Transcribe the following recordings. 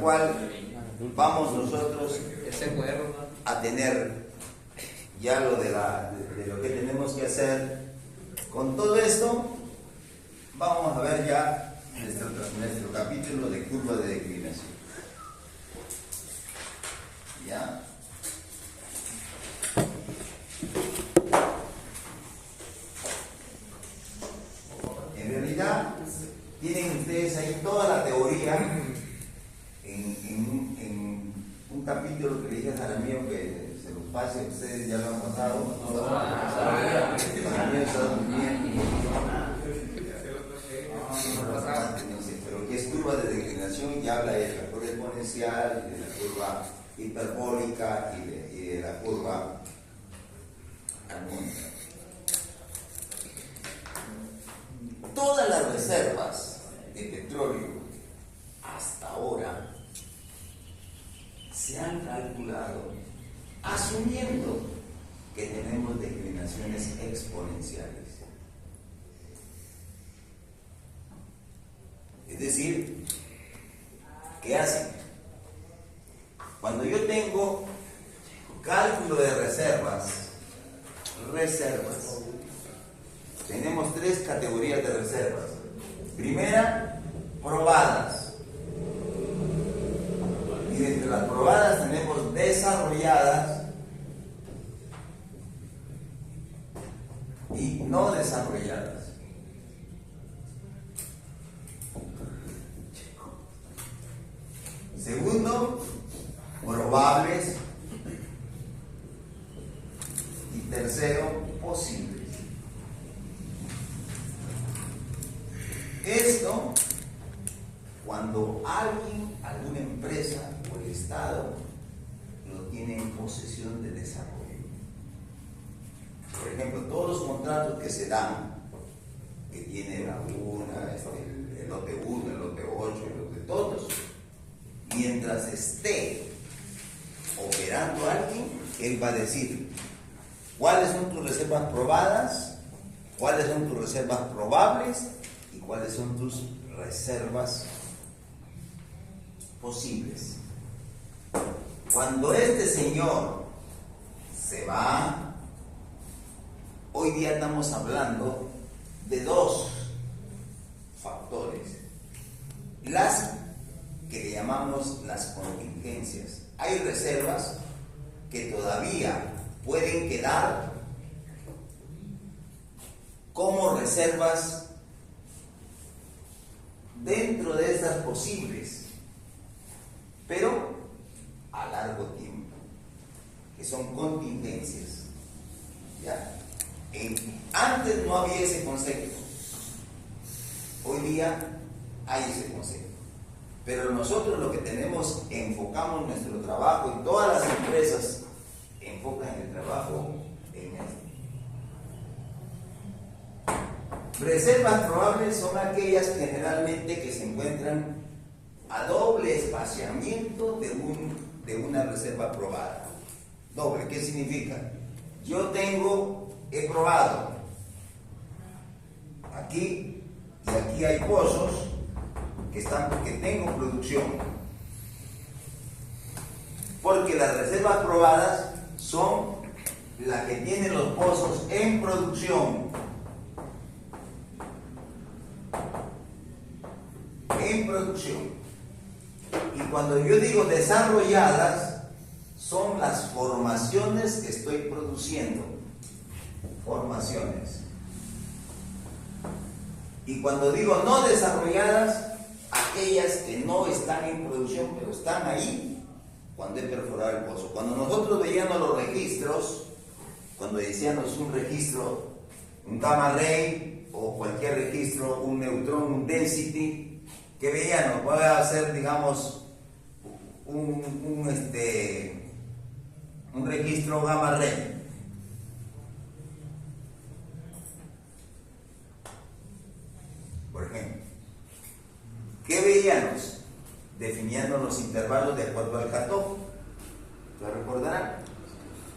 cual vamos nosotros a tener ya lo de lo que tenemos que hacer. Con todo esto vamos a ver ya nuestro capítulo de curva de declinación. ¿Ya? En realidad tienen ustedes ahí toda la teoría en un capítulo que le dije a Jaramillo que se los pase, ustedes ya lo han pasado. Jaramillo está muy bien. No sé, pero que es curva de declinación y habla de la curva exponencial, de la curva hiperbólica y de la curva armónica. Todas las reservas de petróleo hasta ahora se han calculado asumiendo que tenemos declinaciones exponenciales. Es decir, ¿qué hacen? Cuando yo tengo cálculo de reservas, tenemos tres categorías de reservas. Primera, probadas. Y entre las probadas tenemos desarrolladas y no desarrolladas. Segundo, probables. Y tercero, posibles. Esto, cuando alguien, alguna empresa o el Estado lo tiene en posesión de desarrollo. Por ejemplo, todos los contratos que se dan, que tiene la UNA, el lote 1, el lote 8, el lote todos, mientras esté operando alguien, él va a decir cuáles son tus reservas probadas, cuáles son tus reservas probables y cuáles son tus reservas posibles. Cuando este señor se va, hoy día estamos hablando de dos factores: las que le llamamos las contingencias. Hay reservas que todavía pueden quedar como reservas dentro de estas posibles, pero a largo tiempo, que son contingencias. ¿Ya? Antes no había ese concepto, hoy día hay ese concepto. Pero nosotros lo que tenemos, enfocamos nuestro trabajo y todas las empresas enfocan el trabajo en esto. Reservas probables son aquellas generalmente que se encuentran a doble espaciamiento de una reserva probada. Doble, ¿qué significa? Yo he probado aquí y aquí hay pozos que tengo producción, porque las reservas probadas son las que tienen los pozos en producción. Y cuando yo digo desarrolladas, son las formaciones que estoy produciendo. Formaciones. Y cuando digo no desarrolladas, aquellas que no están en producción, pero están ahí cuando he perforado el pozo. Cuando nosotros veíamos los registros, cuando decíamos un registro, un gamma ray o cualquier registro, un neutrón, un density, que veíamos, voy a hacer, digamos, un registro gamma ray. Por ejemplo, ¿qué veíamos? Definiendo los intervalos de acuerdo al cutoff. ¿Lo recordarán?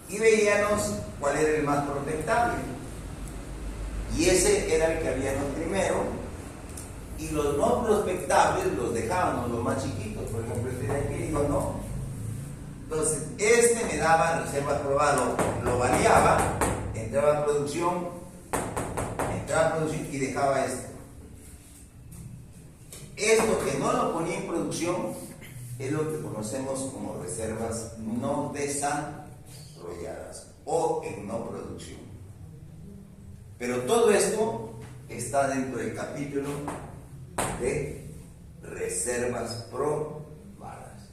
Y veíamos cuál era el más protectable. Y ese era el que habíamos primero y los no prospectables los dejábamos los más chiquitos. Por ejemplo, este de aquí digo no. Entonces, este me daba reservas probadas, lo variaba, entraba a producción y dejaba esto. Esto que no lo ponía en producción es lo que conocemos como reservas no desarrolladas o en no producción. Pero todo esto está dentro del capítulo de reservas probadas.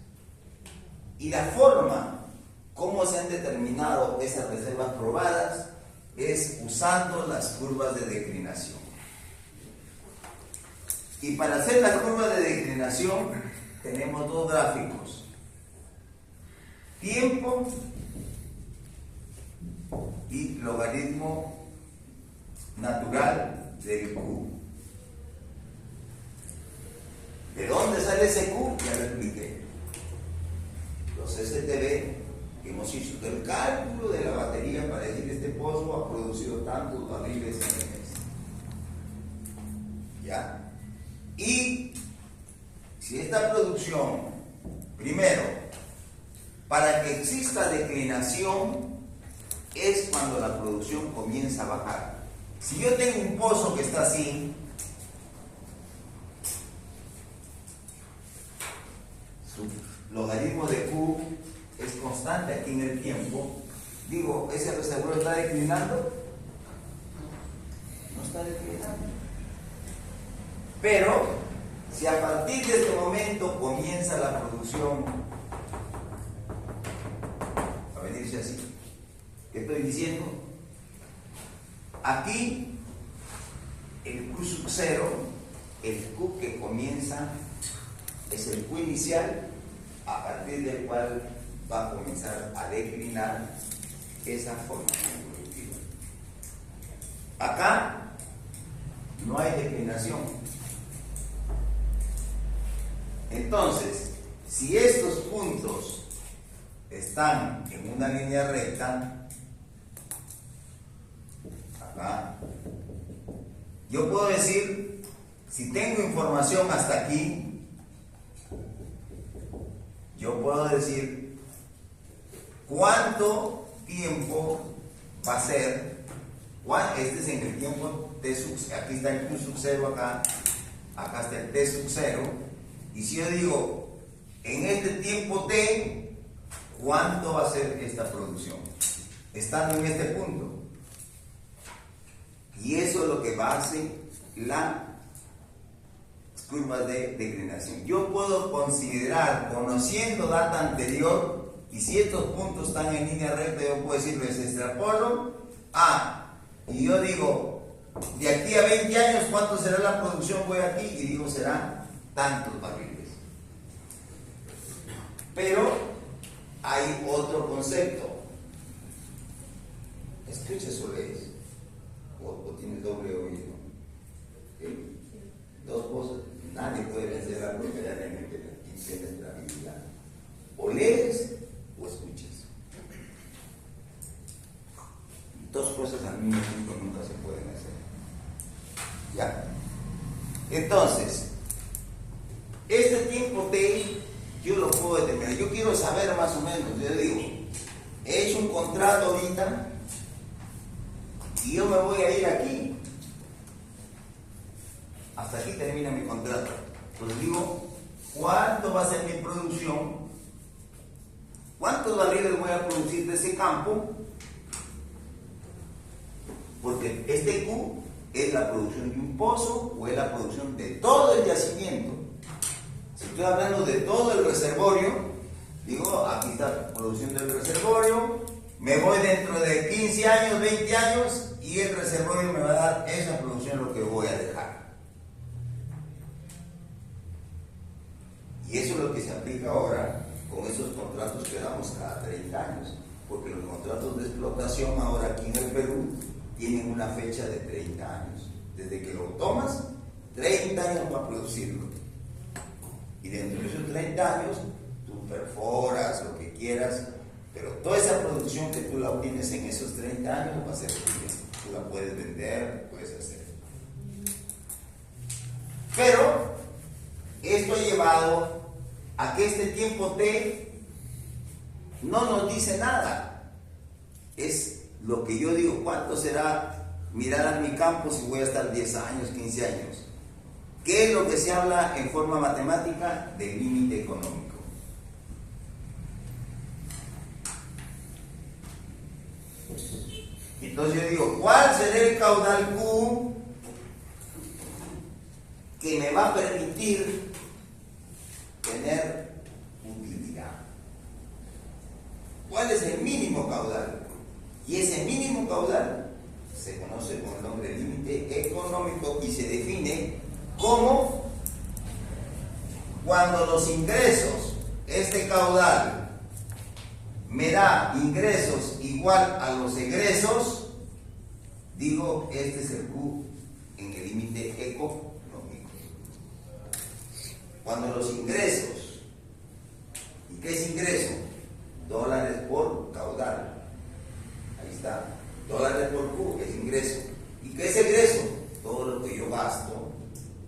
Y la forma como se han determinado esas reservas probadas es usando las curvas de declinación. Y para hacer las curvas de declinación tenemos dos gráficos: tiempo y logaritmo natural del Q. ¿De dónde sale ese Q? Ya lo expliqué. Los STB, que hemos hecho el cálculo de la batería para decir este pozo ha producido tantos barriles en el mes. ¿Ya? Y si esta producción, primero, para que exista declinación, es cuando la producción comienza a bajar. Si yo tengo un pozo que está así, su logaritmo de Q es constante aquí en el tiempo, digo, ¿ese reservorio está declinando? No está declinando. Pero, si a partir de este momento comienza la producción a venirse así, ¿qué estoy diciendo? Aquí, el Q sub 0, el Q que comienza, es el Q inicial, a partir del cual va a comenzar a declinar esa formación productiva. Acá no hay declinación. Entonces, si estos puntos están en una línea recta, acá, yo puedo decir, si tengo información hasta aquí, yo puedo decir cuánto tiempo va a ser. Este es en el tiempo T sub, aquí está el Q sub 0, acá está el T sub 0. Y si yo digo, en este tiempo T, ¿cuánto va a ser esta producción? Estando en este punto. Y eso es lo que va a hacer las curvas de declinación. Yo puedo considerar, conociendo data anterior, y si estos puntos están en línea recta, yo puedo decir, les extrapolo y yo digo, de aquí a 20 años, ¿cuánto será la producción? Voy aquí y digo, será tantos barriles. Pero hay otro concepto. Escuche sobre eso. O tienes doble oído. ¿Sí? Dos cosas. Nadie puede vencer algo que realmente tienes la habilidad. O lees o escuchas. Dos cosas al mismo tiempo nunca se pueden hacer. ¿Ya? Entonces, este tiempo T yo lo puedo determinar. Yo quiero saber más o menos. Yo digo, he hecho un contrato ahorita y yo me voy a ir aquí. Hasta aquí termina mi contrato. Pues digo, ¿cuánto va a ser mi producción? ¿Cuántos barriles voy a producir de ese campo? Porque este Q es la producción de un pozo o es la producción de todo el yacimiento. Si estoy hablando de todo el reservorio, digo, aquí está la producción del reservorio, me voy dentro de 15 años, 20 años y el reservorio me va a dar esa producción, lo que voy a dejar. Y eso es lo que se aplica ahora con esos contratos que damos cada 30 años, porque los contratos de explotación ahora aquí en el Perú tienen una fecha de 30 años. Desde que lo tomas, 30 años para producirlo. Y dentro de esos 30 años, tú perforas lo que quieras, pero toda esa producción que tú la obtienes en esos 30 años va a ser tuya. Tú la puedes vender, puedes hacer. Pero esto ha llevado a que este tiempo T no nos dice nada. Es lo que yo digo, ¿cuánto será mirar a mi campo si voy a estar 10 años, 15 años? ¿Qué es lo que se habla en forma matemática? Del límite económico. Entonces yo digo, ¿cuál será el caudal Q que me va a permitir tener utilidad? ¿Cuál es el mínimo caudal? Y ese mínimo caudal se conoce con el nombre de límite económico y se define como cuando los ingresos, este caudal, me da ingresos igual a los egresos, digo, este es el Q en el límite económico. Cuando los ingresos, ¿y qué es ingreso? Dólares por caudal. Ahí está. Dólares por Q es ingreso. ¿Y qué es egreso? Todo lo que yo gasto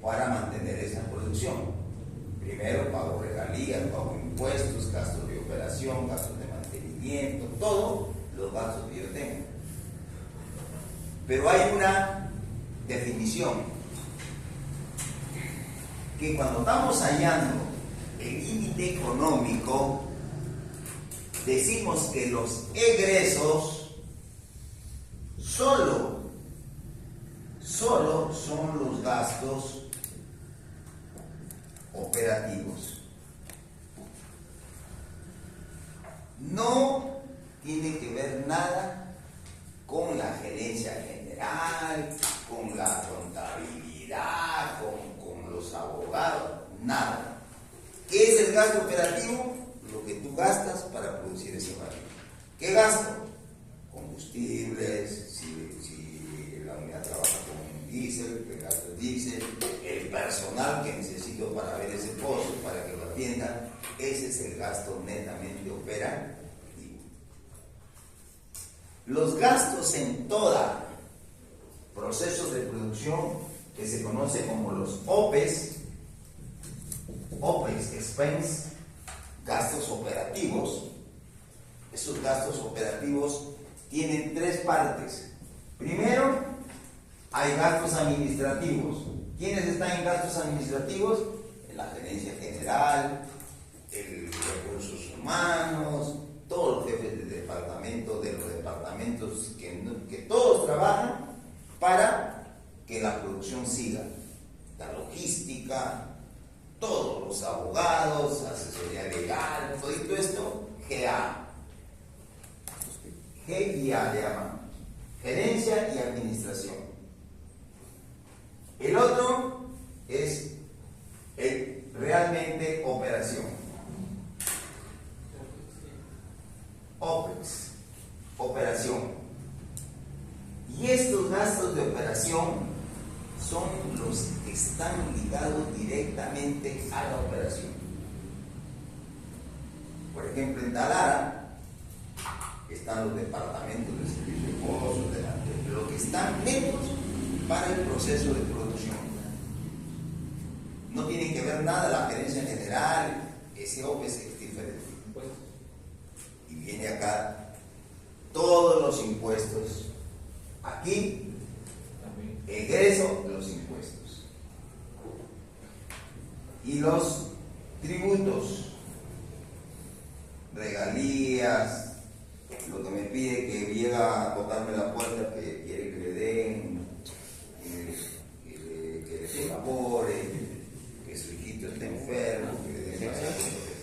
para mantener esa producción. Primero pago regalías, pago impuestos, gastos de operación, gastos de mantenimiento, todos los gastos que yo tengo. Pero hay una definición que cuando estamos hallando el límite económico, decimos que los egresos solo son los gastos operativos. No tiene que ver nada con la gerencia general, con la contabilidad, con los abogados, nada. ¿Qué es el gasto operativo? Lo que tú gastas para producir ese barril. ¿Qué gasto? Combustibles, si la unidad trabaja con diésel, el gasto es diésel, el personal que necesito para ver ese pozo, para que lo atiendan, ese es el gasto netamente operativo. Los gastos en toda procesos de producción que se conoce como los OPEX, expense, gastos operativos. Esos gastos operativos tienen tres partes. Primero, hay gastos administrativos. ¿Quiénes están en gastos administrativos? En la gerencia general, el recursos humanos, todos los jefes de departamento, de los departamentos que todos trabajan para que la producción siga. La logística, todos los abogados, asesoría legal, todo esto, GA. GIA le llaman, gerencia y administración. El otro es realmente operación. OPEX, operación. Y estos gastos de operación son los que están ligados directamente a la operación. Por ejemplo, en Talara están los departamentos de servicio de pozos, lo que están lentos para el proceso de producción. No tiene que ver nada la gerencia general, ese OPEX es diferente. Y viene acá todos los impuestos. Aquí, egreso de los impuestos. Y los tributos, regalías, lo que me pide que llega a tocarme la puerta, que quiere que le den, que le colabore, que su hijito esté enfermo, que le den que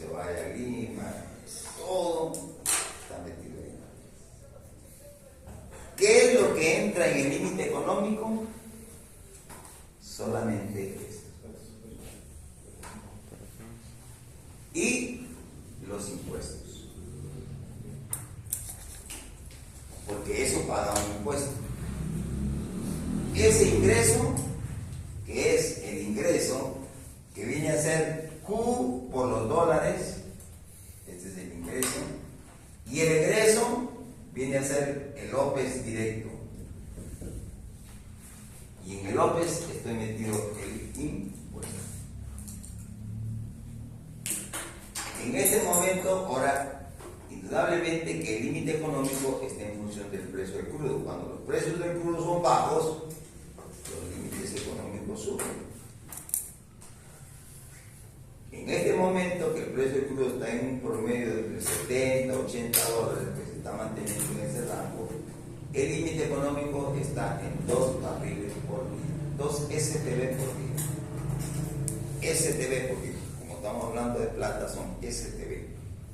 se vaya a Lima, todo está metido ahí. ¿Qué es lo que entra en el límite económico? Solamente eso. Y los impuestos. Porque eso paga un impuesto. Ese ingreso, que es el ingreso que viene a ser Q por los dólares, este es el ingreso, y el egreso viene a ser el OPEX directo. Y en el OPEX estoy metido el impuesto. En este momento, ahora, indudablemente que el límite económico está en función del precio del crudo. Cuando los precios del crudo son bajos, los límites económicos suben. En este momento que el precio del crudo está en un promedio de entre 70 a 80 dólares, que se está manteniendo en ese rango, el límite económico está en 2 barriles por día, 2 STB por día. STB por día, como estamos hablando de plata, son STB.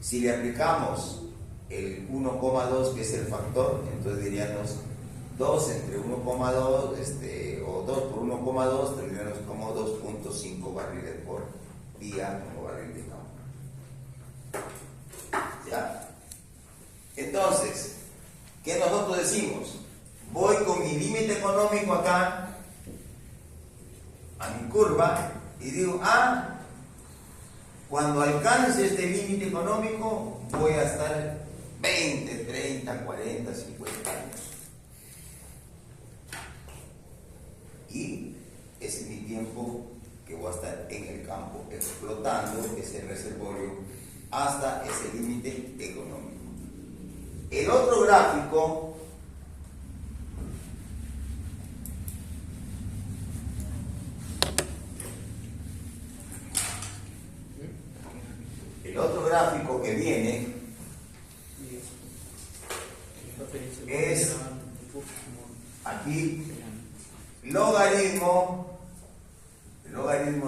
Si le aplicamos el 1,2, que es el factor, entonces diríamos 2 entre 1,2 o 2 por 1,2, tendríamos como 2.5 barriles por día como barril de campo. ¿Ya? Entonces, ¿qué nosotros decimos? Voy con mi límite económico acá, a mi curva, y digo, cuando alcance este límite económico, voy a estar 20, 30, 40, 50 años. Y ese es mi tiempo que voy a estar en el campo explotando ese reservorio hasta ese límite económico. El otro gráfico que viene es aquí logaritmo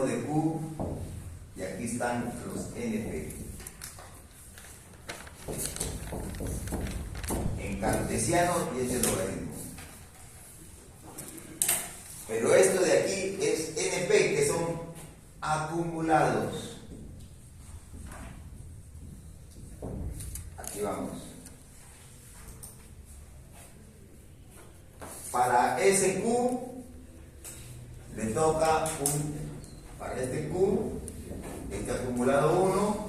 de Q, y aquí están los NP. En cartesiano, y es el logaritmo. Pero esto de aquí es NP, que son acumulados. Aquí vamos. Para ese Q le toca para este Q, este acumulado 1,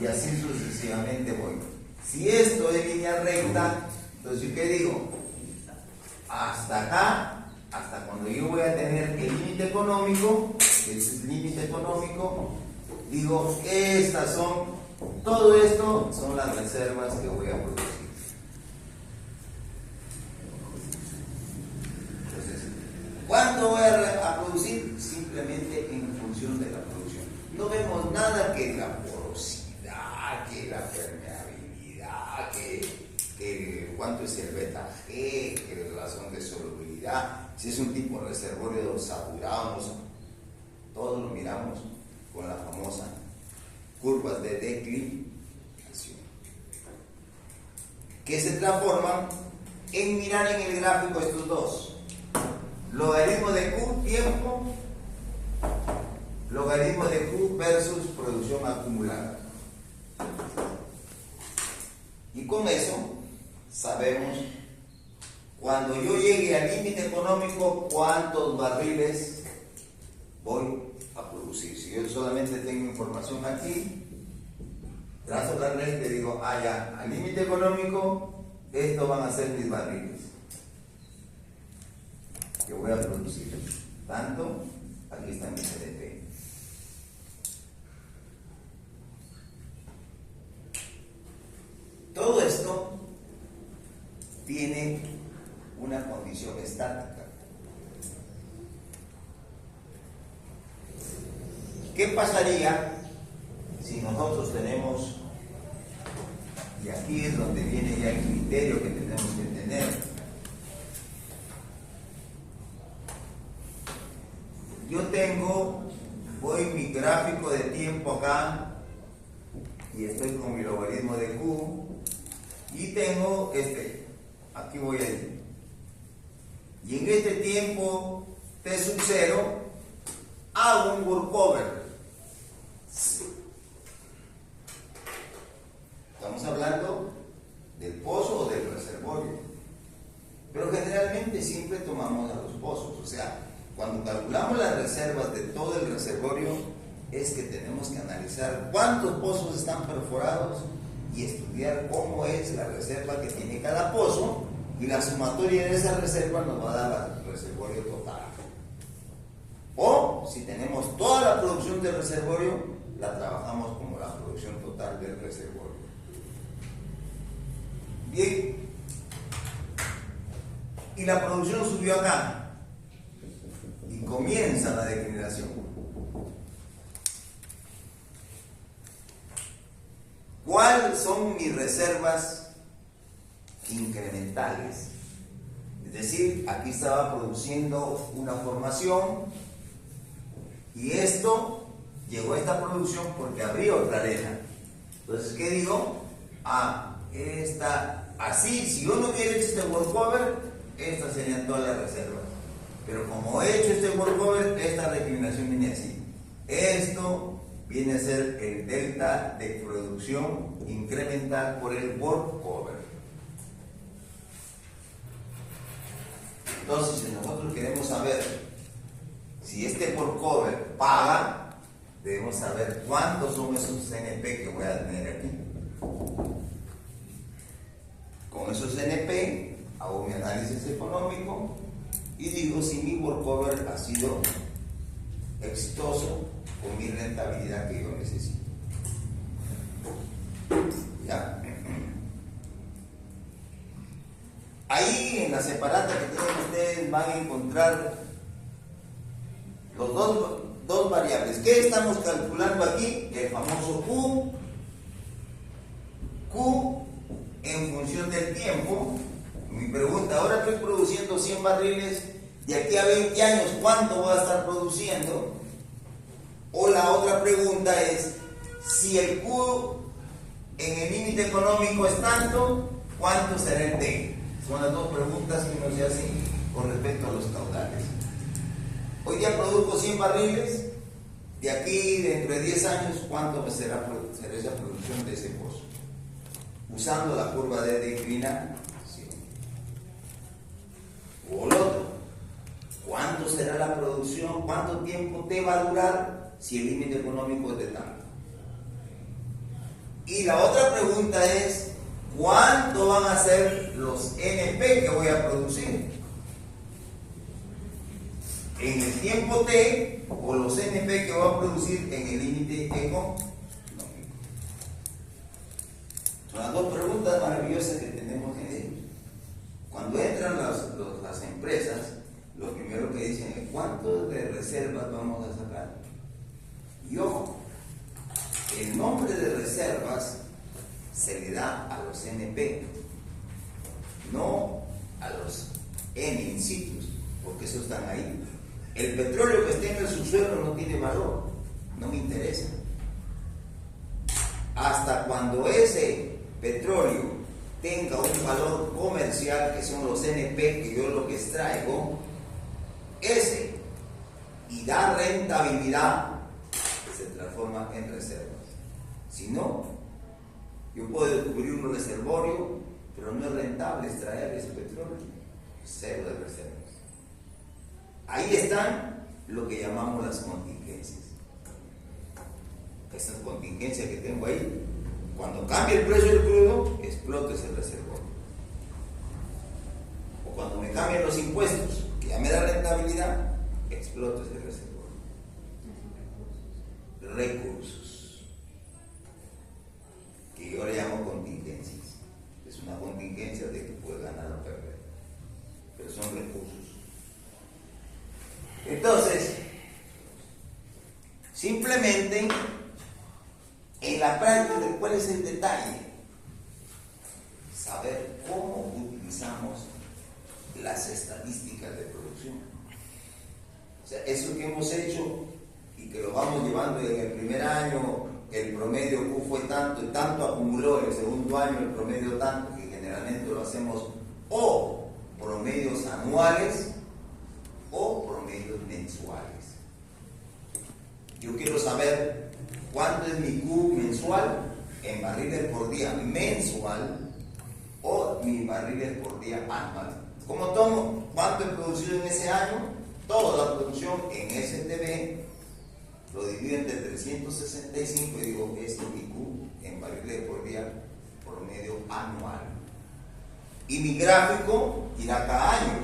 y así sucesivamente voy. Si esto es línea recta, entonces ¿qué digo? Hasta acá, hasta cuando yo voy a tener el límite económico, ese es el límite económico, digo, todo esto son las reservas que voy a producir. Entonces, ¿cuánto voy a producir? Simplemente en función de la producción. No vemos nada que la porosidad, que la permeabilidad, que cuánto es el beta G, que la razón de solubilidad, si es un tipo de reservorio saturado, todo lo miramos con la famosa curvas de declinación, que se transforman en mirar en el gráfico estos dos: logaritmo de Q tiempo, logaritmo de Q versus producción acumulada. Y con eso sabemos, cuando yo llegue al límite económico, cuántos barriles voy a producir. Si yo solamente tengo información aquí, trazo la red, te digo, ya, al límite económico, estos van a ser mis barriles que voy a producir. Tanto, aquí está mi CDP. Todo esto tiene una condición estática. ¿Qué pasaría si nosotros tenemos, y aquí es donde viene ya el criterio que tenemos que tener? Yo voy mi gráfico de tiempo acá, y estoy con mi logaritmo de Q, y tengo aquí voy a ir. Y en este tiempo T sub 0, hago un workover. Estamos hablando del pozo o del reservorio, pero generalmente siempre tomamos a los pozos. O sea, cuando calculamos las reservas de todo el reservorio, es que tenemos que analizar cuántos pozos están perforados y estudiar cómo es la reserva que tiene cada pozo, y la sumatoria de esa reserva nos va a dar el reservorio total. O o si tenemos toda la producción del reservorio, la trabajamos como la producción total del reservorio. Bien, y la producción subió acá y comienza la declinación. ¿Cuáles son mis reservas incrementales? Es decir, aquí estaba produciendo una formación y esto llegó a esta producción porque habría otra arena. Entonces, ¿qué digo? Así, si yo no hubiera hecho este workover, estas serían todas las reservas. Pero como he hecho este workover, esta declinación viene así. Esto viene a ser el delta de producción incremental por el workover. Entonces, si nosotros queremos saber si este workover paga, debemos saber cuántos son esos CNP que voy a tener aquí. Con esos CNP hago mi análisis económico y digo si mi workover ha sido exitoso con mi rentabilidad que yo necesito. ¿Ya? Ahí en la separata que tienen ustedes van a encontrar los dos variables. ¿Qué estamos calculando aquí? El famoso Q en función del tiempo. Mi pregunta, ahora estoy produciendo 100 barriles, de aquí a 20 años, ¿cuánto voy a estar produciendo? O la otra pregunta es, si el Q en el límite económico es tanto, ¿cuánto será el T? Son las dos preguntas que nos se hacen con respecto a los caudales. Hoy día produzco 100 barriles, de aquí dentro de 10 años, ¿cuánto será esa producción de ese pozo? Usando la curva de declinación. O lo otro, ¿cuánto será la producción? ¿Cuánto tiempo te va a durar si el límite económico es de tanto? Y la otra pregunta es, ¿cuánto van a ser los NP que voy a producir? En el tiempo T o los NP que voy a producir en el límite económico. Son las dos preguntas maravillosas que tenemos en ello. Cuando entran las empresas, lo primero que dicen es ¿cuánto de reservas vamos a sacar? Y ojo, el nombre de reservas se le da a los NP, no a los N in situ, porque esos están ahí. El petróleo que esté en el subsuelo no tiene valor, no me interesa. Hasta cuando ese petróleo tenga un valor comercial, que son los NP que yo lo que extraigo, ese, y da rentabilidad, se transforma en reservas. Si no, yo puedo descubrir un reservorio, pero no es rentable extraer ese petróleo, cero de reservas. Ahí están lo que llamamos las contingencias. Estas contingencias que tengo ahí, cuando cambie el precio del crudo, explota ese reservorio. O cuando me cambien los impuestos, que ya me da rentabilidad, explota ese reservorio. Recursos, que yo le llamo contingencias. Es una contingencia de que puede ganar o perder, pero son recursos. Entonces, simplemente en la práctica, ¿cuál es el detalle? Saber cómo utilizamos las estadísticas de producción. O sea, eso que hemos hecho y que lo vamos llevando en el primer año, el promedio Q fue tanto y tanto acumuló, en el segundo año el promedio tanto, que generalmente lo hacemos o promedios anuales o promedios mensuales. Yo quiero saber cuánto es mi Q mensual en barriles por día mensual o mis barriles por día anual. ¿Cómo tomo cuánto he producido en ese año? Toda la producción en STB lo divido entre 365 y digo, este es mi Q en barriles por día promedio anual. Y mi gráfico irá cada año.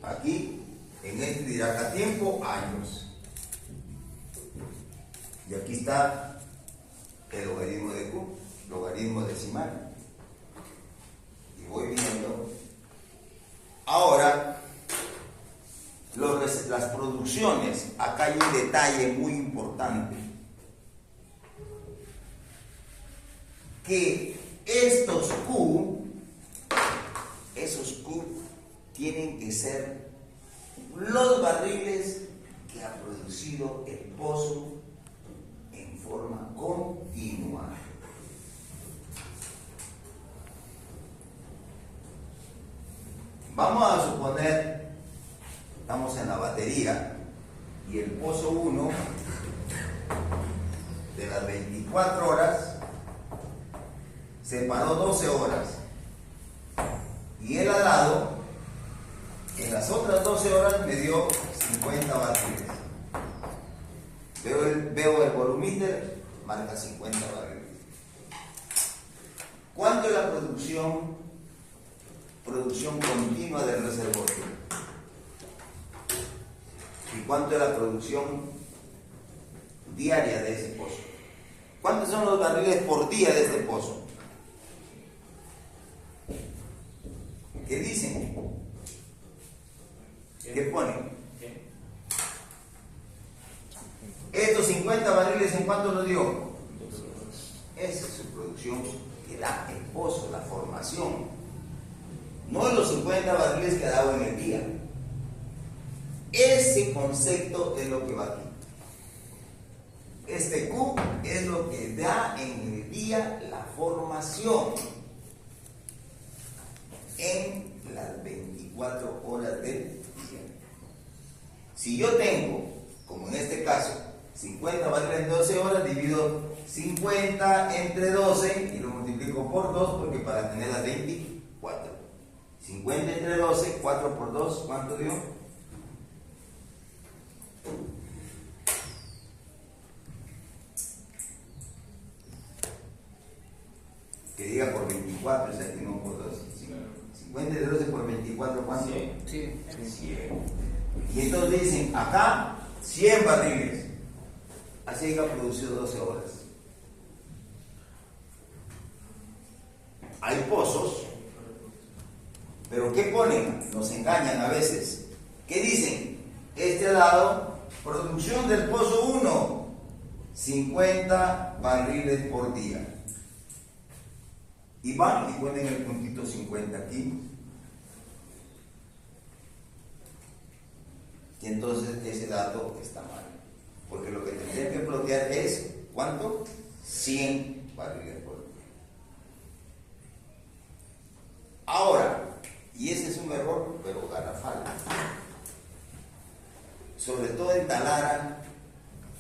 Aquí, en En este dirá tiempo, años. Y aquí está el logaritmo de Q, logaritmo decimal. Y voy viendo. Ahora, las producciones, acá hay un detalle muy importante. Que esos Q tienen que ser los barriles que ha producido el pozo en forma continua. Vamos a suponer, estamos en la batería y el pozo 1 de las 24 horas se paró 12 horas y el al lado en las otras 12 horas me dio 50 barriles. Veo el volumíter, marca 50 barriles. ¿Cuánto es la producción continua del reservorio? ¿Y cuánto es la producción diaria de ese pozo? ¿Cuántos son los barriles por día de este pozo? ¿Qué dicen? ¿Qué ponen? Estos 50 barriles, ¿en cuánto nos dio? Esa es su producción que da el pozo, la formación. No los 50 barriles que ha dado en el día. Ese concepto es lo que va aquí. Este Q es lo que da en el día la formación en las 24 horas del día. Si yo tengo, como en este caso, 50 barriles en 12 horas, divido 50 entre 12 y lo multiplico por 2 porque para tener las 24. 50 entre 12, 4 por 2, ¿cuánto dio? Que diga por 24, o sea, que no por 2. 50 entre 12 por 24, ¿cuánto? 100. Y entonces dicen, acá 100 barriles. Así que ha producido 12 horas. Hay pozos, pero ¿qué ponen? Nos engañan a veces. ¿Qué dicen? Este lado, producción del pozo 1, 50 barriles por día. Y van y ponen el puntito 50 aquí. Y entonces ese dato está mal. Porque lo que tendrían que plotear es, ¿cuánto? 100 barriles por día. Ahora, y ese es un error, pero garrafal. Sobre todo en Talara,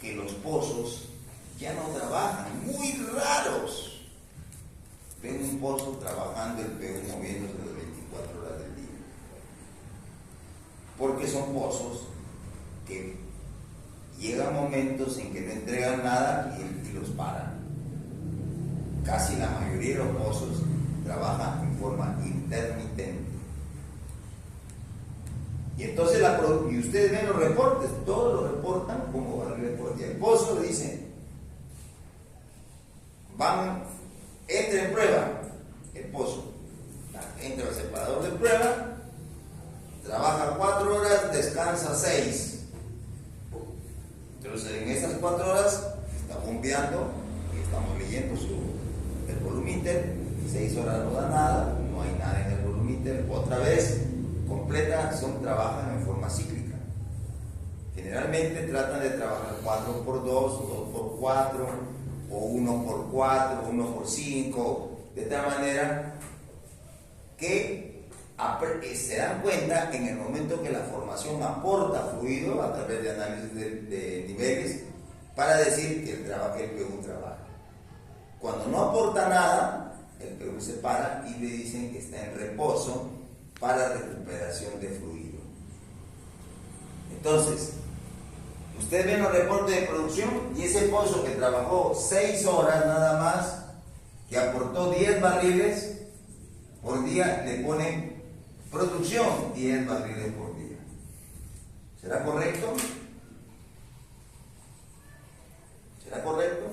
que los pozos ya no trabajan, muy raros. Ven un pozo trabajando el PU moviéndose las 24 horas del día. Porque son pozos que llegan momentos en que no entregan nada y los paran. Casi la mayoría de los pozos trabajan en forma intermitente. Y entonces y ustedes ven los reportes, todos los reportan como barriles por día. El pozo dice, entra en prueba el pozo, entra el separador de prueba, trabaja 4 horas, descansa 6. Entonces en esas 4 horas está bombeando y estamos leyendo el volumíter. 6 horas no da nada, no hay nada en el volumíter. Otra vez completa, trabajan en forma cíclica. Generalmente tratan de trabajar 4 por 2, 2 por 4, o 1 por 4, 1 por 5, de tal manera que se dan cuenta en el momento que la formación aporta fluido a través de análisis de niveles para decir que el PU trabaja. Cuando no aporta nada, el PU se para y le dicen que está en reposo para recuperación de fluido. Entonces, ustedes ven los reportes de producción y ese pozo que trabajó 6 horas nada más, que aportó 10 barriles por día, le ponen producción 10 barriles por día. ¿Será correcto? ¿Será correcto?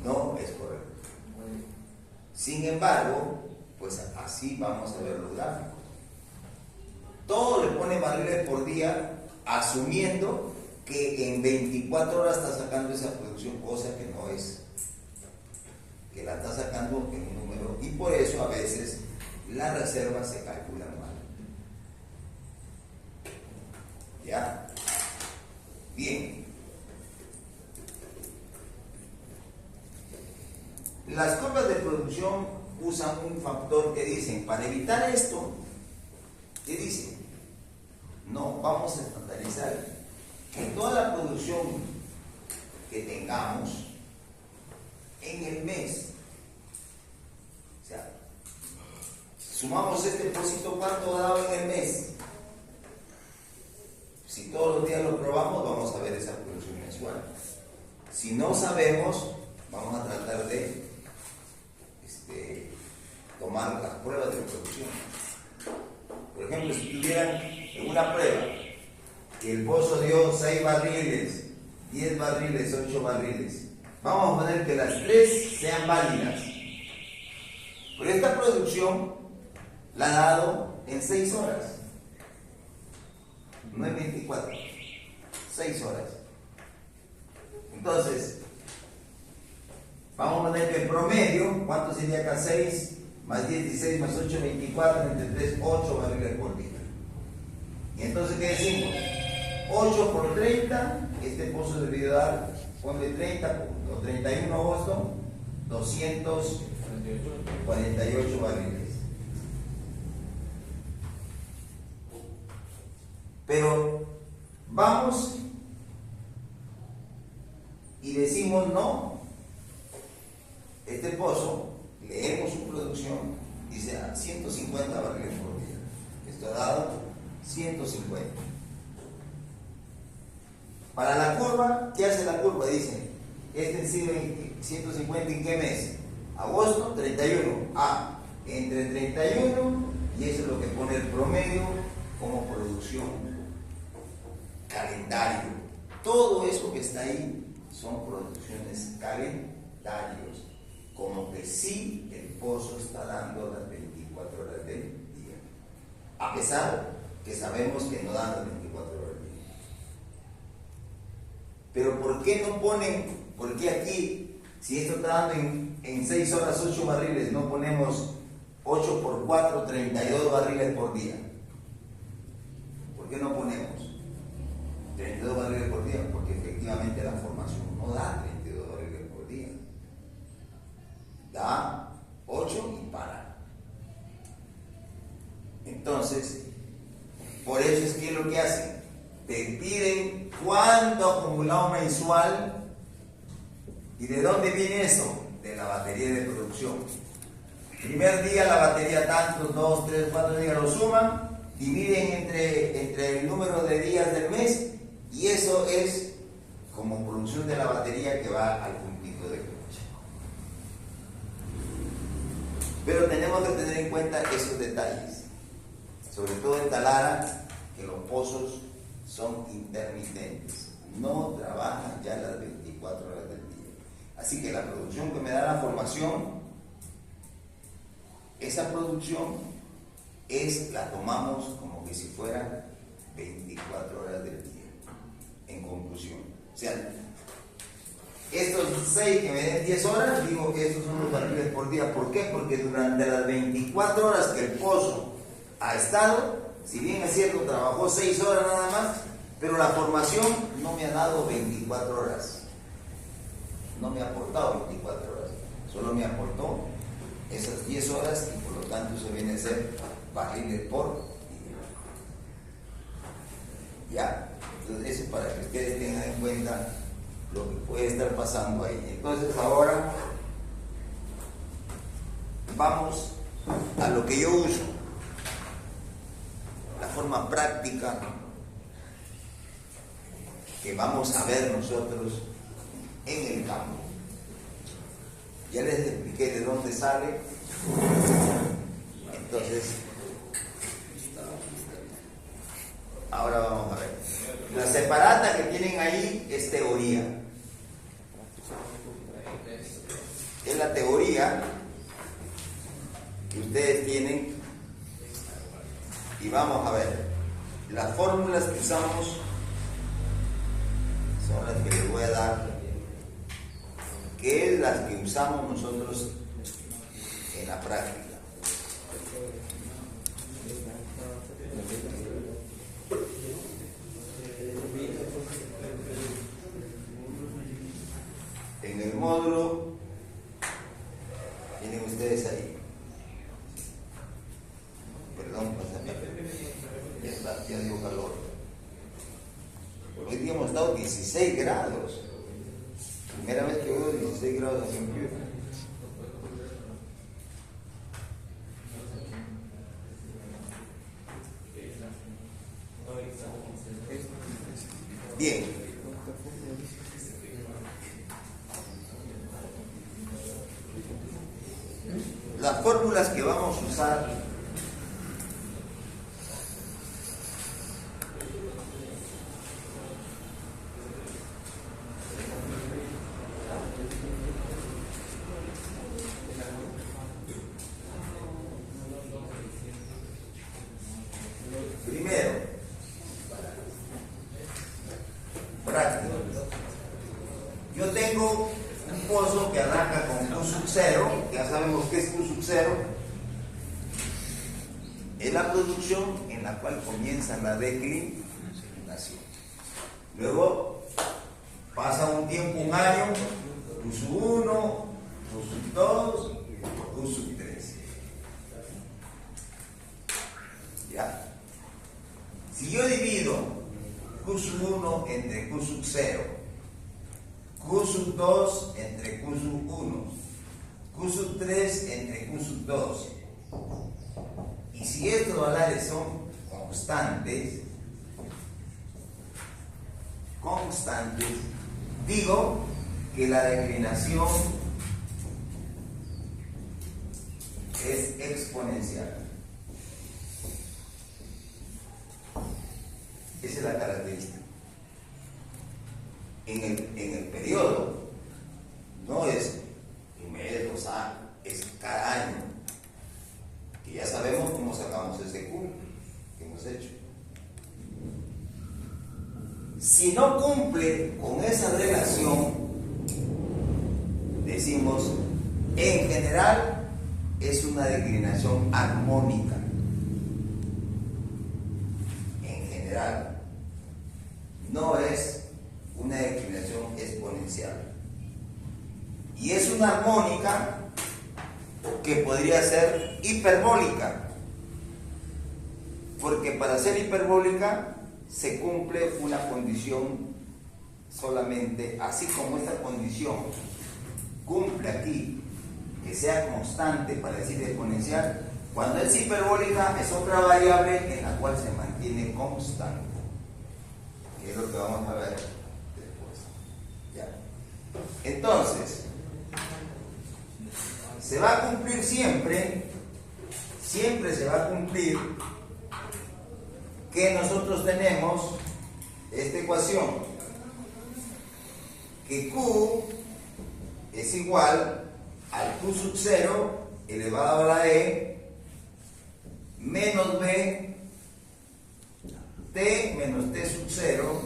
No es correcto. Sin embargo, pues así vamos a ver los gráficos. Todo le pone barriles por día, asumiendo que en 24 horas está sacando esa producción, cosa que no es. Que la está sacando en un número, y por eso a veces las reservas se calculan mal. ¿Ya? Bien. Las curvas de producción usan un factor que dicen, para evitar esto, ¿qué dicen? No, vamos a estandarizar que toda la producción que tengamos en el mes, o sea, sumamos este depósito, ¿cuánto ha dado en el mes? Si todos los días lo probamos, vamos a ver esa producción mensual. Si no sabemos, vamos a tratar de tomar las pruebas de producción. Por ejemplo, si tuvieran en una prueba que el pozo dio 6 barriles, 10 barriles, 8 barriles, vamos a poner que las 3 sean válidas. Pero esta producción la ha dado en 6 horas, no en 24, 6 horas. Entonces, vamos a poner que el promedio, ¿cuánto sería acá? 6 más 16 más 8, 24, entre 3, 8 barriles por día. Y entonces, ¿qué decimos? 8 por 30, este pozo debió dar, ponle 30, o 31 de agosto, 248 barriles. Pero vamos y decimos no. Este pozo, leemos su producción, dice 150 barriles por día. Esto ha dado 150. Para la curva, ¿qué hace la curva? Dice, este sirve 150 ¿en qué mes? Agosto, 31. Ah, entre 31, y eso es lo que pone el promedio como producción. Calendario. Todo eso que está ahí son producciones calendarios. Como que sí el pozo está dando las 24 horas del día, a pesar que sabemos que no dan las 24 horas del día. Pero ¿por qué no ponen, por qué aquí, si esto está dando en 6 horas 8 barriles, no ponemos 8 por 4, 32 barriles por día? ¿Por qué no ponemos 32 barriles por día? Porque efectivamente la formación no da 32 barriles por día. Da 8 y para. Entonces, por eso es que lo que hacen, te piden cuánto acumulado mensual. ¿Y de dónde viene eso? De la batería de producción. Primer día la batería tantos, 2, 3, 4 días lo suman, dividen entre el número de días del mes, y eso es como producción de la batería que va al puntito de coche. Pero tenemos que tener en cuenta esos detalles, sobre todo en Talara, que los pozos son intermitentes, no trabajan ya las 24 horas del día. Así que la producción que me da la formación, esa producción la tomamos como que si fuera 24 horas del día, en conclusión. O sea, estos 6 que me den 10 horas, digo que estos son los barriles por día. ¿Por qué? Porque durante las 24 horas que el pozo ha estado, si bien es cierto, trabajó 6 horas nada más, pero la formación no me ha dado 24 horas. No me ha aportado 24 horas, solo me aportó esas 10 horas, y por lo tanto eso viene a ser barriles por día. Ya, entonces eso para que ustedes tengan en cuenta lo que puede estar pasando ahí. Entonces ahora vamos a lo que yo uso, la forma práctica que vamos a ver nosotros en el campo. Ya les expliqué de dónde sale Entonces, ahora vamos a ver. La separata que tienen ahí es teoría. Es la teoría que ustedes tienen. Y vamos a ver. Las fórmulas que usamos son las que les voy a dar, que es las que usamos nosotros en la práctica. En el módulo tienen ustedes ahí. Perdón, ya dio calor. Hoy día hemos estado 16 grados. Primera vez que veo 16 grados aquí en Piura. Bien. Las fórmulas que vamos a usar primero, práctico. Yo tengo un pozo que arranca con Q sub 0, ya sabemos qué es Q sub 0, es la producción en la cual comienza la declinación. Luego pasa un tiempo, un año, Q sub 1, Q sub 2, Q sub 3. ¿Ya? Si yo divido Q sub 1 entre Q sub 0, Q sub 2 entre Q sub 1, Q sub 3 entre Q sub 2, y si estos valores son constantes, digo que la declinación es exponencial. Esa es la característica. En el periodo no es un mes, 2 años, es cada año. Y ya sabemos cómo sacamos ese Q que hemos hecho. Si no cumple con esa relación, decimos, en general es una declinación armónica. En general, no es una declinación exponencial. Y es una armónica que podría ser hiperbólica, porque para ser hiperbólica se cumple una condición solamente, así como esta condición cumple aquí, que sea constante para decir exponencial. Cuando es hiperbólica es otra variable en la cual se mantiene constante, que es lo que vamos a ver después. ¿Ya? Entonces, se va a cumplir siempre se va a cumplir que nosotros tenemos esta ecuación, que Q es igual al Q sub 0 elevado a la E menos B T menos T sub 0.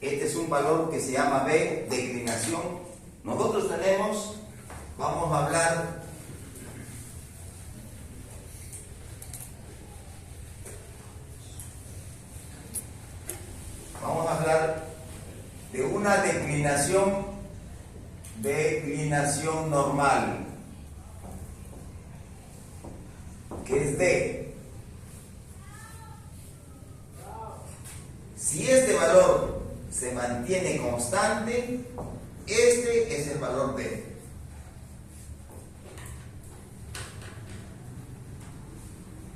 Este es un valor que se llama B, declinación. Nosotros tenemos, vamos a hablar de una declinación normal, que es D. Si este valor se mantiene constante, este es el valor D.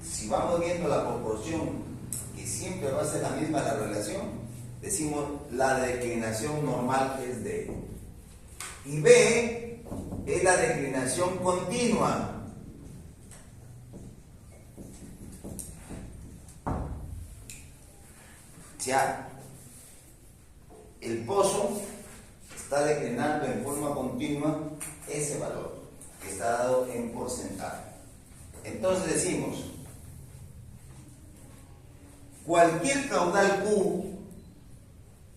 Si vamos viendo la proporción, que siempre va a ser la misma la relación, decimos la declinación normal es D. Y B es la declinación continua, Ya el pozo está declinando en forma continua ese valor que está dado en porcentaje. Entonces decimos, cualquier caudal Q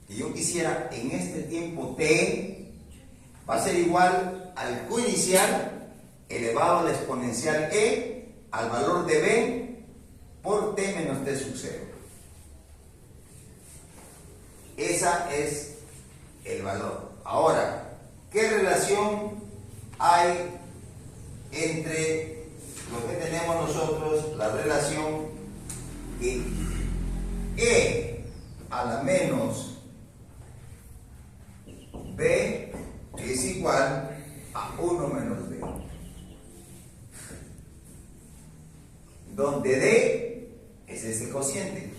que yo quisiera en este tiempo T va a ser igual al Q inicial elevado a la exponencial E al valor de B por T menos T sub 0. Esa es el valor. Ahora, ¿qué relación hay entre lo que tenemos nosotros? La relación que E a la menos B es igual a 1 menos D, donde D es ese cociente.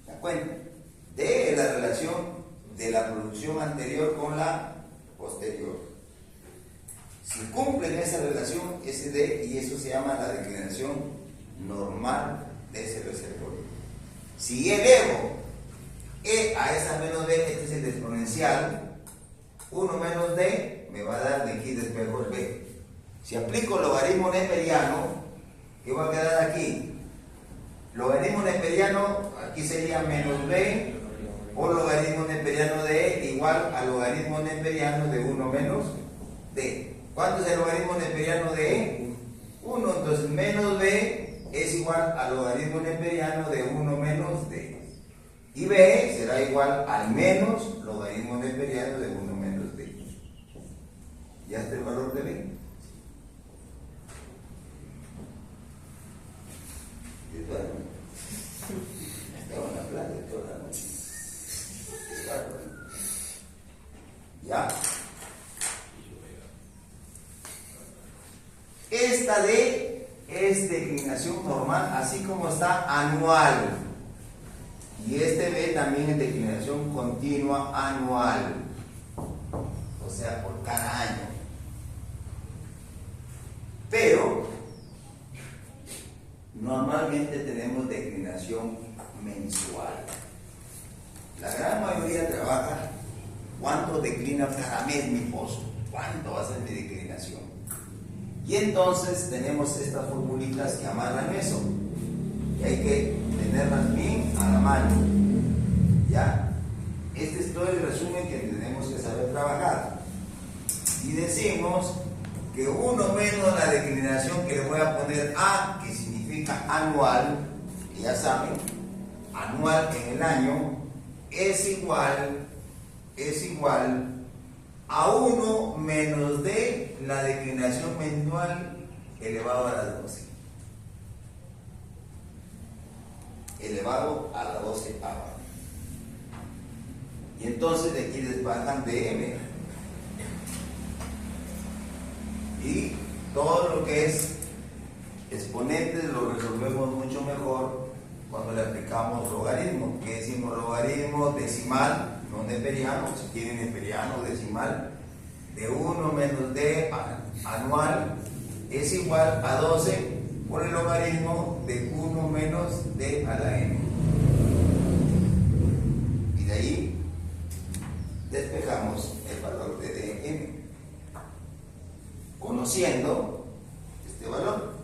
¿Se dan cuenta? D es la relación de la producción anterior con la posterior. Si cumplen esa relación, ese D, y eso se llama la declinación normal de ese reservorio. Si elevo E a esa menos D, este es el exponencial, 1 menos D me va a dar de aquí después por B. Si aplico logaritmo neperiano, ¿qué va a quedar aquí? Logaritmo neperiano, aquí sería menos B por logaritmo neperiano de E igual al logaritmo neperiano de 1 menos D. ¿Cuánto es el logaritmo neperiano de E? 1, entonces menos B es igual al logaritmo neperiano de 1 menos D. Y B será igual al menos logaritmo neperiano de 1 menos D. ¿Ya está el valor de B? Estaba en la playa toda la noche. ¿Ya? Esta D es declinación normal, así como está anual. Y este B también es declinación continua anual. O sea, por cada año. Pero normalmente tenemos declinación mensual. La gran mayoría trabaja cuánto declina cada mes mi pozo, cuánto va a ser mi declinación. Y entonces tenemos estas formulitas que amarran eso. Y hay que tenerlas bien a la mano. ¿Ya? Este es todo el resumen que tenemos que saber trabajar. Y decimos que 1 menos la declinación que le voy a poner A, que significa anual, que ya saben, anual en el año, es igual a 1 menos D la declinación mensual elevado a la 12. Elevado a la 12 ahora. Y entonces de aquí les bajan DM. Y todo lo que es exponentes lo resolvemos mucho mejor cuando le aplicamos logaritmo. ¿Qué decimos logaritmo? Decimal, no neperiano, si quieren neperiano, decimal, de 1 menos D anual es igual a 12 por el logaritmo de 1 menos D a la n. Y de ahí despejamos el valor de dm, conociendo este valor.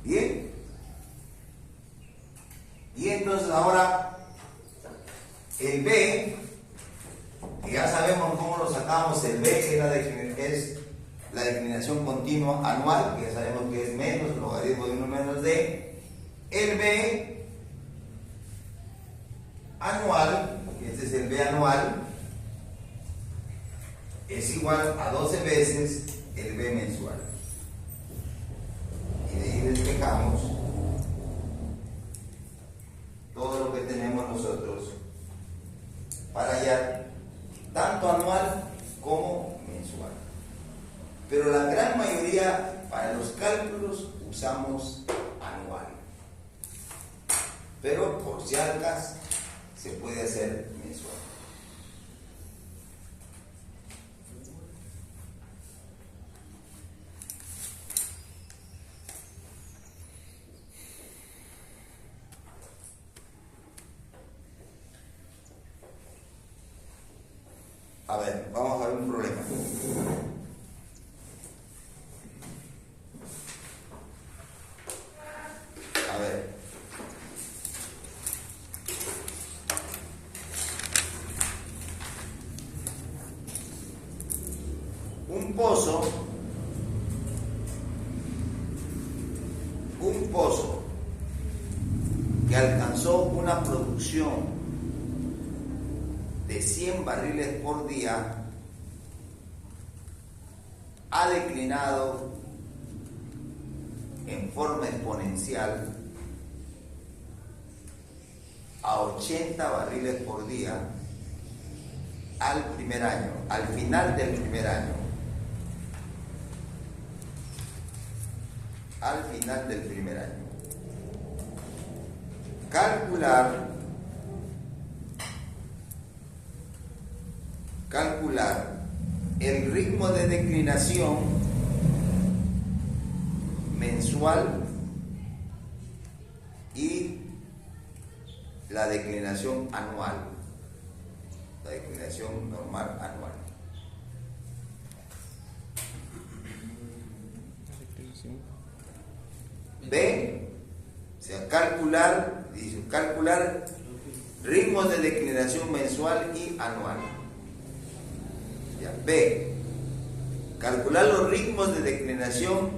Bien. Y entonces ahora el B, que ya sabemos cómo lo sacamos, el B es la declinación continua anual, que ya sabemos que es menos logaritmo de 1 menos D. El B anual, este es el B anual, es igual a 12 veces el B mensual. Y de ahí despejamos todo lo que tenemos nosotros para hallar tanto anual como mensual. Pero la gran mayoría para los cálculos usamos anual. Pero por si acaso se puede hacer mensual. A ver, vamos a ver un problema. A ver. Un pozo que alcanzó una producción de 100 barriles por día ha declinado en forma exponencial a 80 barriles por día al primer año, al final del primer año. Al final del primer año. Calcular el ritmo de declinación mensual y la declinación anual, la declinación normal anual. B, o sea, calcular ritmos de declinación mensual y anual. Ya. B, calcular los ritmos de declinación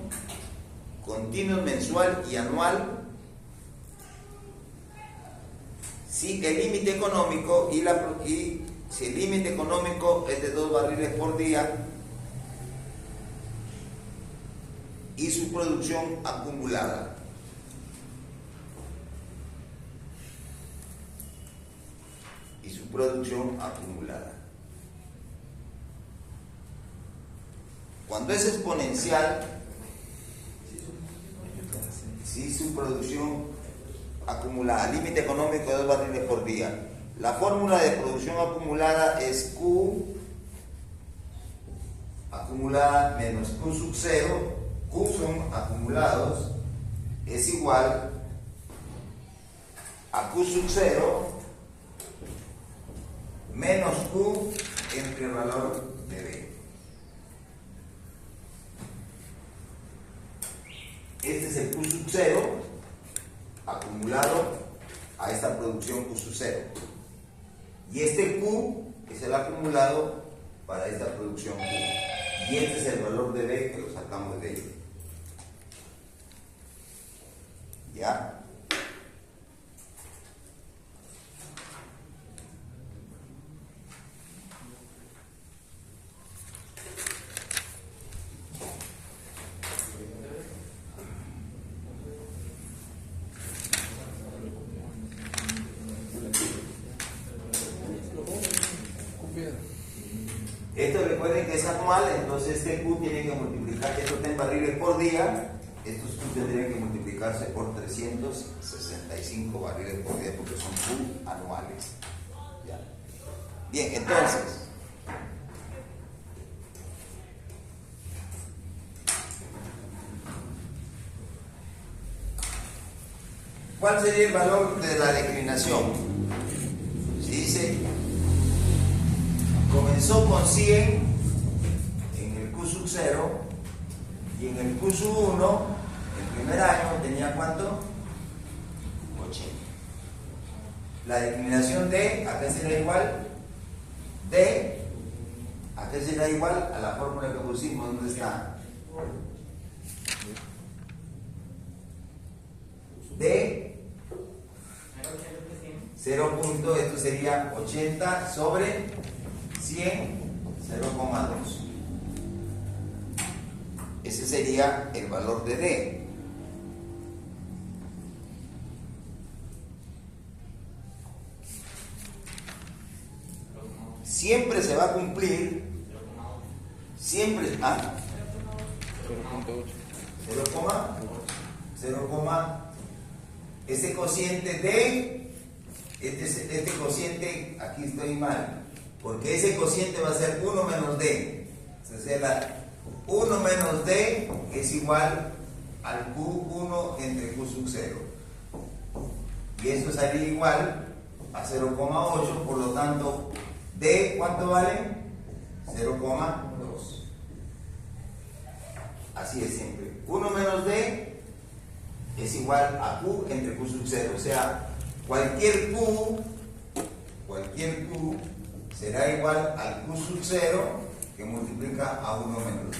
continuos mensual y anual si el límite económico si el límite económico es de 2 barriles por día y su producción acumulada. Cuando es exponencial, si su producción acumulada, límite económico de 2 barriles por día. La fórmula de producción acumulada es Q acumulada menos Q sub 0, Q son acumulados, es igual a Q sub 0 menos Q entre el valor de B. Este es el Q sub 0 acumulado a esta producción Q sub 0. Y este Q es el acumulado para esta producción Q. Y este es el valor de B que lo sacamos de ello. ¿Ya? Esto recuerden que es anual, entonces este Q tiene que multiplicar, esto está en barriles por día, estos Q tendrían que multiplicarse por 365 barriles por día porque son Q anuales. ¿Ya? Bien, entonces, ¿cuál sería el valor de la declinación? Si dice, comenzó con 100 en el Q sub 0 y en el Q sub 1, el primer año tenía ¿cuánto? 80. La declinación D, ¿a qué será igual? D, ¿a qué será igual? A la fórmula que pusimos, ¿dónde está? D 0. Esto sería 80 sobre 100, 0,2. Ese sería el valor de D. Siempre se va a cumplir, siempre, 0,8. Ese cociente de, este cociente, aquí estoy mal, porque ese cociente va a ser 1 menos D. O sea, 1 menos D es igual al Q1 entre Q sub 0. Y eso sale igual a 0,8, por lo tanto, D, ¿cuánto vale? 0,2. Así de simple. 1 menos D es igual a Q entre Q sub 0. O sea, cualquier Q será igual al Q sub 0 que multiplica a 1 menos D.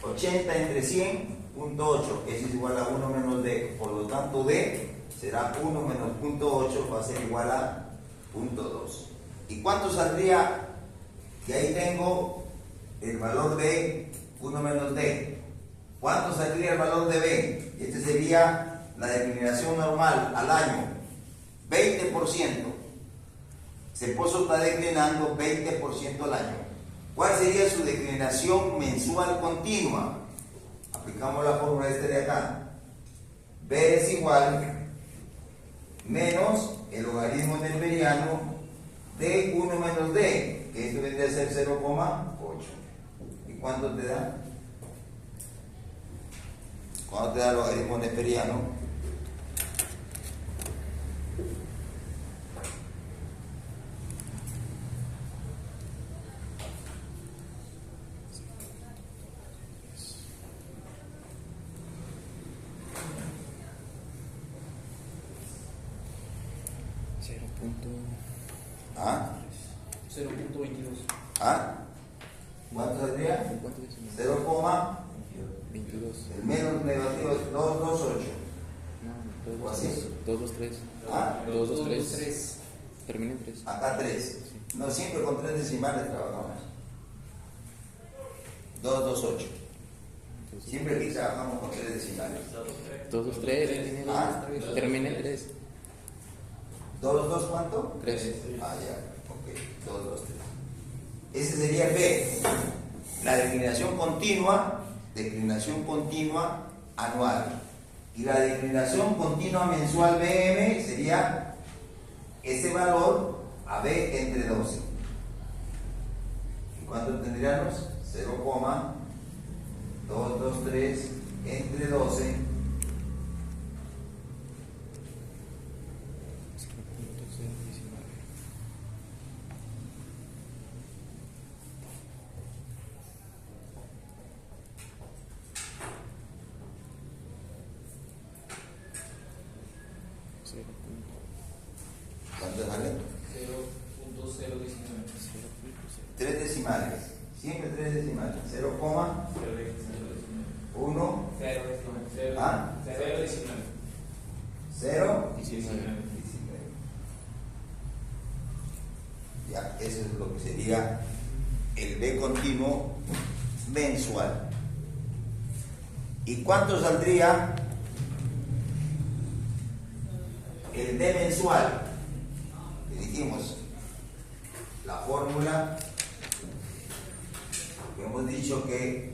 $80 entre 100, punto 8, eso es igual a 1 menos D, por lo tanto D será 1 menos punto 8, va a ser igual a punto 2. ¿Y cuánto saldría? Que ahí tengo el valor de 1 menos D. ¿Cuánto saldría el valor de B? Este sería la declinación normal al año, 20%. Se puso está declinando 20% al año. ¿Cuál sería su declinación mensual continua? Aplicamos la fórmula de acá. B es igual menos el logaritmo neperiano de 1 menos D, que esto vendría a ser 0,8. ¿Y cuánto te da? ¿Cuánto te da el logaritmo neperiano? ¿Ah? 0.22. ¿Ah? ¿Cuánto saldría? 0,22. El menos negativo es 228. No, ¿O así? 223. ¿Ah? 223. Termina en 3. Acá 3. No, siempre con 3 decimales trabajamos. 228. Siempre aquí trabajamos con 3 decimales. 223. ¿Ah? Termina en 3. ¿2, cuánto? 3. Ah, ya. Ok. 2, 2, 3. Ese sería B. La declinación continua anual. Y la declinación continua mensual BM sería ese valor a B entre 12. ¿Y cuánto tendríamos? 0,223 entre 12. ¿Cuánto sale? 0.019. 3 decimales. Siempre 3 decimales. 0,1. ¿Ah? 0,19. Ya, eso es lo que sería el B continuo mensual. ¿Y cuánto saldría el D mensual? Le dijimos la fórmula que hemos dicho que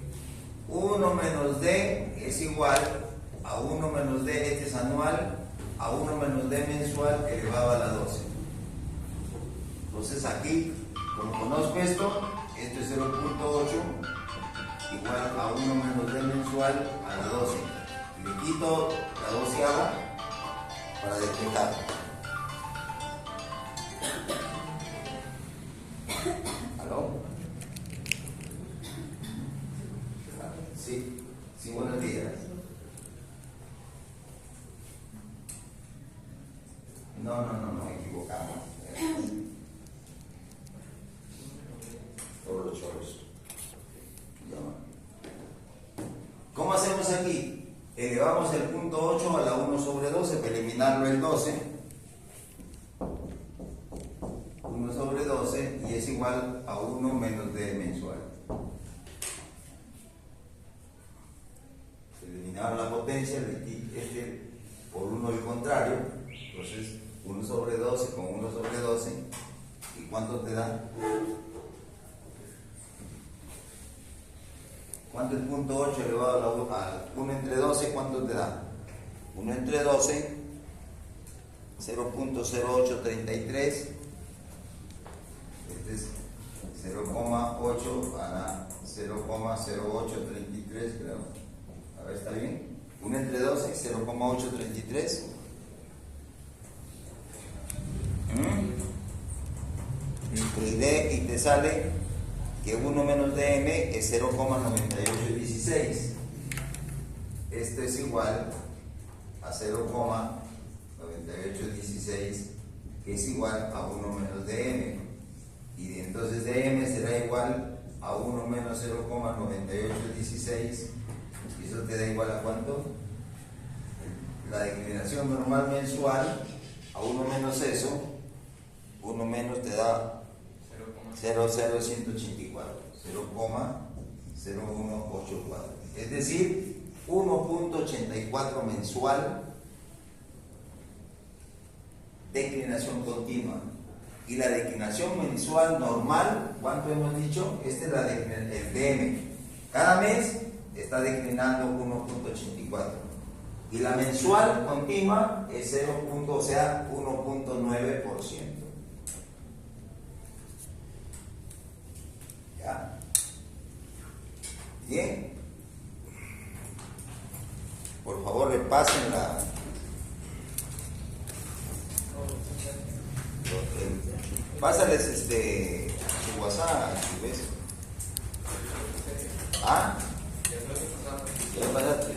1 menos D es igual a 1 menos D, este es anual, a 1 menos D mensual elevado a la 12. Entonces aquí, como conozco esto es 0.8 igual a 1 menos D mensual a la 12. Le quito la 12ava para despejar. ¿Aló? Sí, buenos días. No, equivocamos. Todos los choros. ¿Cómo hacemos aquí? Elevamos el punto 8 a la 1 sobre 12 para eliminarlo el 12. 1 sobre 12 y es igual a 1 menos D mensual. Eliminaron la potencia, este por 1 el contrario. Entonces 1 sobre 12 con 1 sobre 12. ¿Y cuánto te da? ¿Cuánto es punto 8 elevado a 1 entre 12? ¿Cuánto te da? 1 entre 12, 0.0833. Este es 0,8 a la 0,0833, creo. A ver, ¿está bien? 1 entre 12, 0,833. Y te sale que 1 menos dm es 0,9816. Esto es igual a 0,9816, que es igual a 1 menos dm. Y entonces dm será igual a 1 menos 0,9816. Y eso te da igual a ¿cuánto? La declinación normal mensual a 1 menos eso, 1 menos te da 0,0184, 0,0184. Es decir, 1.84 mensual, declinación continua. Y la declinación mensual normal, ¿cuánto hemos dicho? Este es el DM. Cada mes está declinando 1.84. Y la mensual continua es 1.9%. ¿Ya? Bien. Por favor, repasen pásales su WhatsApp, si ves. ¿Ah? ¿Ya lo pasaste?